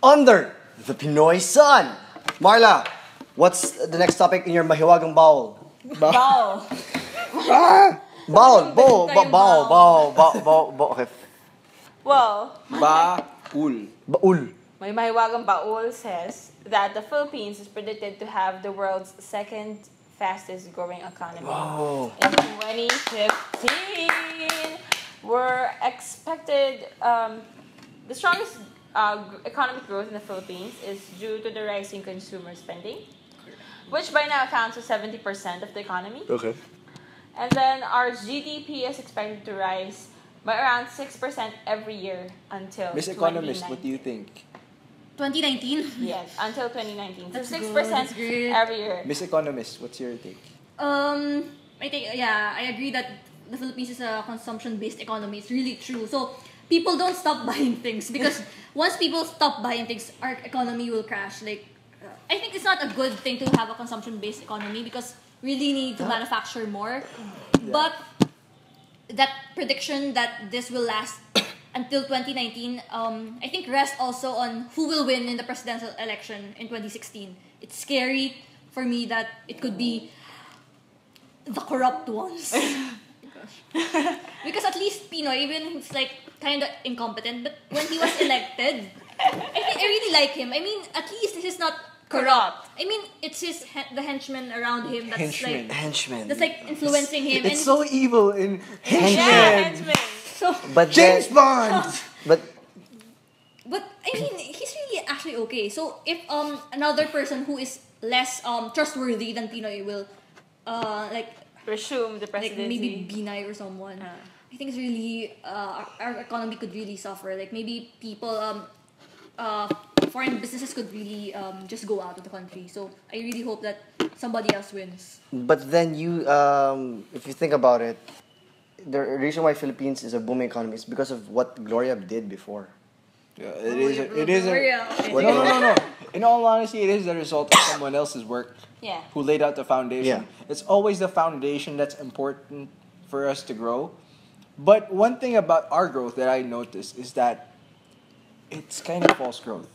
under the Pinoy sun. Marla, what's the next topic in your mahiwagang bowl? Bao. Bowl. Okay. Well, Baul. Baul. my mahiwagang baul says that the Philippines is predicted to have the world's second fastest growing economy. Wow. In 2015, we're expected the strongest economic growth in the Philippines is due to the rising consumer spending, which by now accounts for 70% of the economy. Okay. And then our GDP is expected to rise by around 6% every year until Miss Economist, what do you think? 2019? Yes, until 2019. So That's 6% good, that's great. every year. Miss Economist, what's your take? I think, yeah, I agree that the Philippines is a consumption-based economy. It's really true. So, people don't stop buying things because once people stop buying things, our economy will crash. Like, I think it's not a good thing to have a consumption-based economy because we really need to manufacture more. Yeah. But that prediction that this will last until 2019, I think rests also on who will win in the presidential election in 2016. It's scary for me that it could be the corrupt ones. Because at least Pinoy, even he's like kind of incompetent, but when he was elected, I really like him. I mean, at least he's not corrupt. I mean, it's the henchmen around him that's Henchman. that's like influencing him. It's so evil in Yeah, Henchman. henchmen. So, But James then, Bond! but but I mean, he's really actually okay. So if another person who is less trustworthy than Pinoy will like Resume the like presidency. maybe Binay or someone. I think it's really our economy could really suffer. Like maybe people foreign businesses could really just go out of the country. So I really hope that somebody else wins. But then you, if you think about it, the reason why Philippines is a booming economy is because of what Gloria did before. Yeah, it is Okay. no. In all honesty, it is the result of someone else's work Yeah. who laid out the foundation. Yeah. It's always the foundation that's important for us to grow. But one thing about our growth that I noticed is that it's kind of false growth.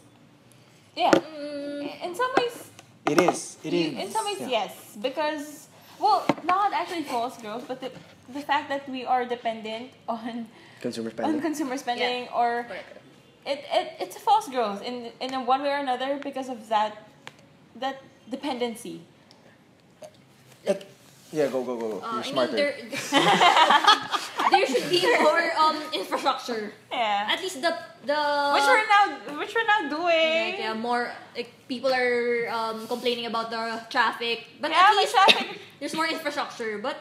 Yeah. In some ways, It is. in some ways, Yeah. yes. Because, well, not actually false growth, but the fact that we are dependent on Consumer spending. consumer spending Yeah. or it's a false growth in a one way or another because of that dependency. Yeah, go. You're I mean, smarter. there should be more infrastructure. Yeah. At least the Which we're now doing. like, yeah, more like people are complaining about the traffic, but Yeah, at least traffic. there's more infrastructure. But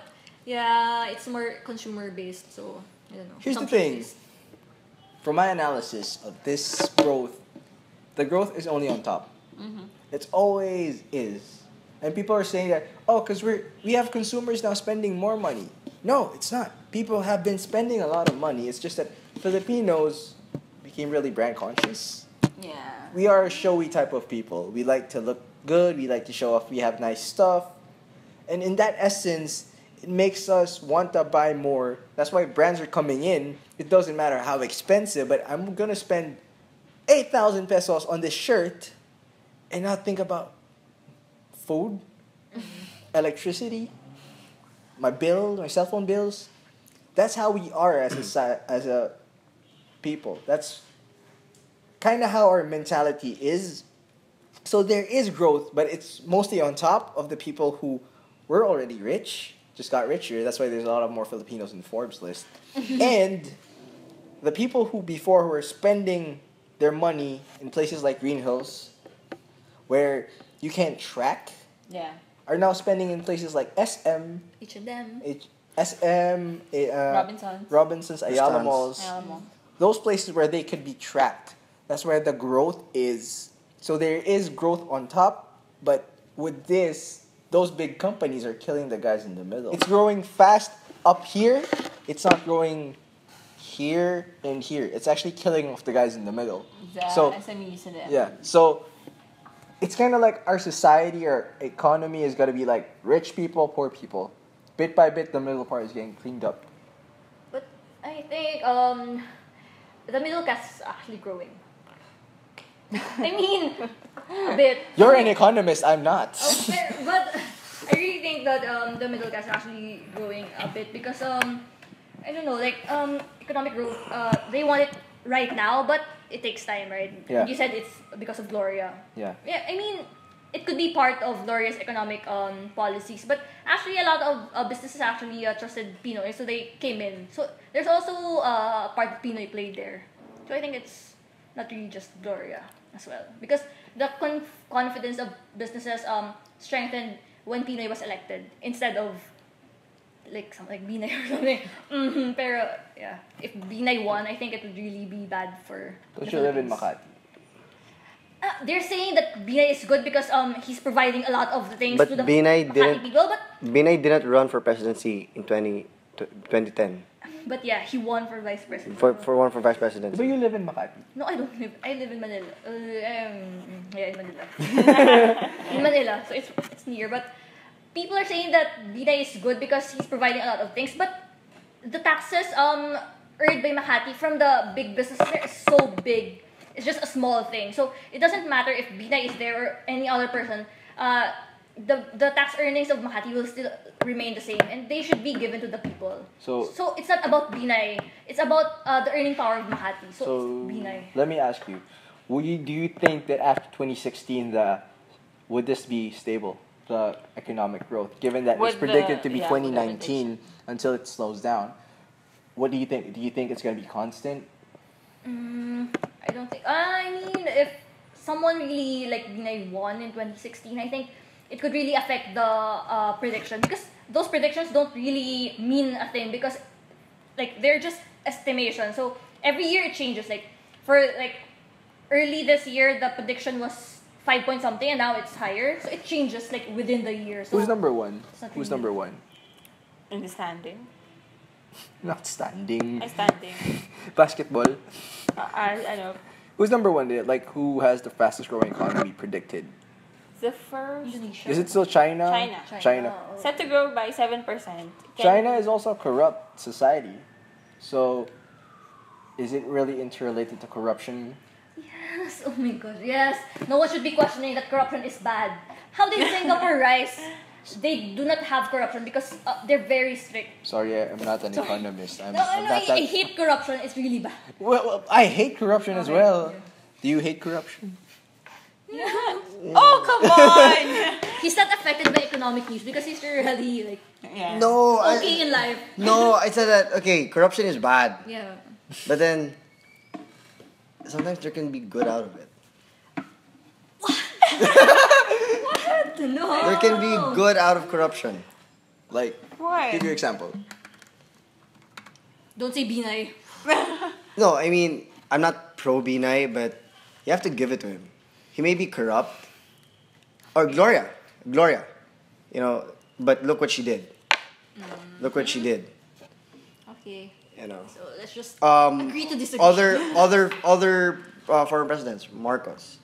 yeah, it's more consumer based. So I don't know. Here's the consumption thing. based. From my analysis of this growth, the growth is only on top. It's always is. And people are saying that, because we have consumers now spending more money. No, it's not. People have been spending a lot of money. It's just that Filipinos became really brand conscious. Yeah. We are a showy type of people. We like to look good. We like to show off. We have nice stuff. And in that essence, it makes us want to buy more. That's why brands are coming in. It doesn't matter how expensive, but I'm going to spend 8,000 pesos on this shirt and not think about food, electricity, my cell phone bills. That's how we are as a people. That's kind of how our mentality is. So there is growth, but it's mostly on top of the people who were already rich, just got richer. That's why there's a lot of more Filipinos in Forbes list. And the people who before were spending their money in places like Green Hills, where you can't track, Yeah. are now spending in places like SM, H&M. Robinsons, Ayala Restaurants. Malls. Alam mo. Those places where they could be tracked. That's where the growth is. So there is growth on top, but with this, those big companies are killing the guys in the middle. It's growing fast up here. It's not growing here and here. It's actually killing off the guys in the middle. The So SMEs and the yeah, so it's kind of like our society, our economy is gonna be like rich people, poor people. Bit by bit, the middle part is getting cleaned up. But I think the middle class is actually growing. I mean, a bit. You're an economist, I'm not. But I really think that the middle class is actually growing a bit because I don't know, like economic growth. They want it right now, but it takes time, right? Yeah. You said it's because of Gloria. Yeah. Yeah, I mean, it could be part of Gloria's economic policies, but actually a lot of businesses actually trusted Pinoy, so they came in. So there's also a part that Pinoy played there. So I think it's not really just Gloria as well, because the confidence of businesses strengthened when Pinoy was elected instead of like something like Binay or something. Pero yeah, if Binay won, I think it would really be bad for. Don't the you live in Philippines. Makati? They're saying that Binay is good because he's providing a lot of the things But to the Binay Makati didn't- people, but Binay didn't run for presidency in 2010. yeah, he won for vice president. For vice But presidency. you live in Makati. No, I don't live. I live in Manila. Yeah, in Manila. In Manila, so it's near. But people are saying that Binay is good because he's providing a lot of things. But the taxes earned by Makati from the big businesses there is so big. It's just a small thing. So it doesn't matter if Binay is there or any other person. The tax earnings of Makati will still remain the same, and they should be given to the people. So it's not about Binay. It's about the earning power of Makati. So it's Binay. let me ask you, do you think that after 2016, would this be stable, the economic growth, given that it's With predicted the- to be yeah, with the 2019 until it slows down? What do you think? Do you think it's going to be constant? I don't think. I mean, if someone really like Binay won in 2016, I think it could really affect the prediction, because those predictions don't really mean a thing, because like they're just estimations. So every year it changes. Like for like early this year, the prediction was 5 point something, and now it's higher. So it changes like within the year. So Who's number one? It's not Who's really- number one? In the standing. Not standing. I standing. Basketball. I know. Who's number one? Like, who has the fastest growing economy predicted? The first Indonesia. Is it still China? China. China. Oh. set to grow by 7%. China is also a corrupt society. So, is it really interrelated to corruption? Yes. Oh my god. Yes. No one should be questioning that corruption is bad. How did Singapore rise? They do not have corruption because they're very strict. Sorry, I'm not an economist. I'm No, not I that. hate corruption. It's really bad. Well, I hate corruption as Okay, well. yeah. Do you hate corruption? Oh, come on! He's not affected by economic news because he's really like Yeah. No, okay in life. no, I said that. Okay, corruption is bad, Yeah. but then sometimes there can be good out of it. No. There can be good out of corruption. Like, Why? give your example. Don't say Binay. No, I mean, I'm not pro Binay, but you have to give it to him. He may be corrupt. Or Gloria. You know, but look what she did. Look what she did. Okay. You know. So let's just Um, agree to disagree. other former presidents, Marcos.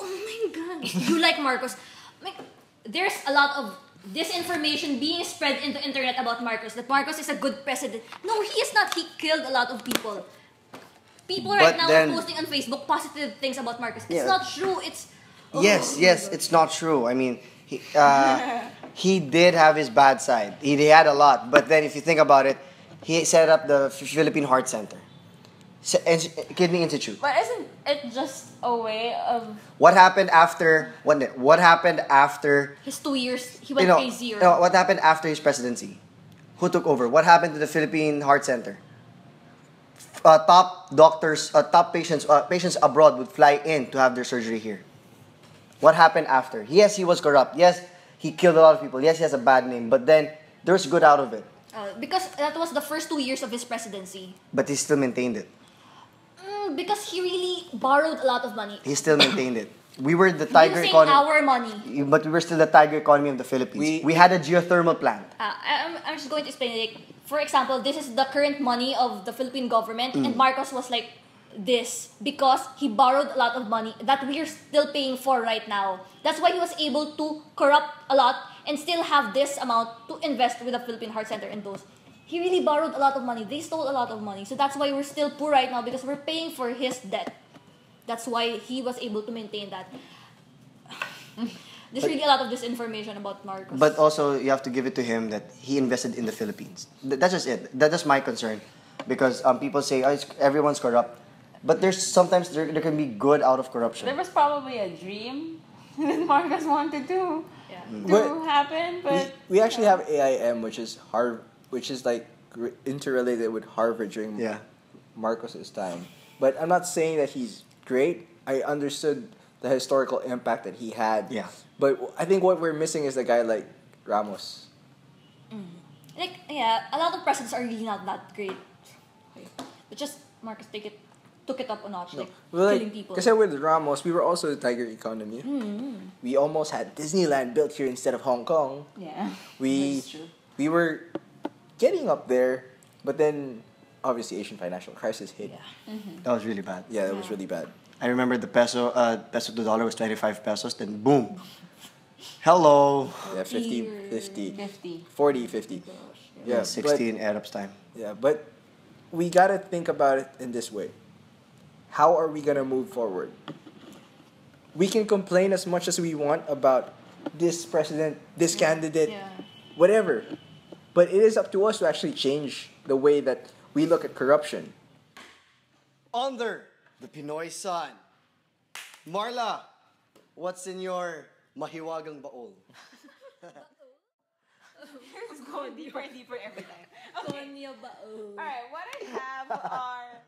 Oh my god. You like Marcos. Like, there's a lot of disinformation being spread in the internet about Marcos, that Marcos is a good president. No, he is not. He killed a lot of people. People right But now then- are posting on Facebook positive things about Marcos. It's Yeah. not true. It's Yes, my yes, God. it's not true. I mean, he did have his bad side. He had a lot, but then if you think about it, he set up the Philippine Heart Center, Kidney Institute. But isn't it just a way of... What happened after? What happened after? his 2 years. He went You know, crazy. what happened after his presidency? Who took over? What happened to the Philippine Heart Center? Top doctors, top patients abroad would fly in to have their surgery here. What happened after? Yes, he was corrupt. Yes, he killed a lot of people. Yes, he has a bad name. But then there's good out of it. Because that was the first 2 years of his presidency. But he still maintained it. Because he really borrowed a lot of money. He still maintained it. We were the tiger Using economy. our money. But we were still the tiger economy of the Philippines. We had a geothermal plant. I'm just going to explain. Like, for example, this is the current money of the Philippine government, and Marcos was like this because he borrowed a lot of money that we are still paying for right now. That's why he was able to corrupt a lot and still have this amount to invest with the Philippine Heart Center and those. He really borrowed a lot of money. They stole a lot of money. So that's why we're still poor right now, because we're paying for his debt. That's why he was able to maintain that. There's really a lot of disinformation about Marcos. But also, you have to give it to him that he invested in the Philippines. That's just it. That's my concern. Because people say, everyone's corrupt. But there's sometimes there can be good out of corruption. There was probably a dream that Marcos wanted to happen, but we actually have AIM, which is like interrelated with Harvard during Marcos's time. But I'm not saying that he's great. I understood the historical impact that he had. Yeah. But I think what we're missing is a guy like Ramos. A lot of presidents are really not that great. But just Marcos took it up a notch, killing people. Kasi with Ramos, we were also the tiger economy. We almost had Disneyland built here instead of Hong Kong. yeah, We that's true. we were getting up there, but then obviously Asian financial crisis hit. Yeah. That was really bad. Yeah, it was really bad. I remember the peso to dollar was 25 pesos, then boom. Hello. Yeah, 50, 50, 50. 40, 50. Yeah, 60 in Arab's time. But we gotta think about it in this way. How are we gonna move forward? We can complain as much as we want about this president, this candidate, whatever. But it is up to us to actually change the way that we look at corruption. Under the Pinoy sun. Marla, what's in your mahiwagang baol? It's going deeper and deeper every time. Okay. Konya ba? Alright, what I have are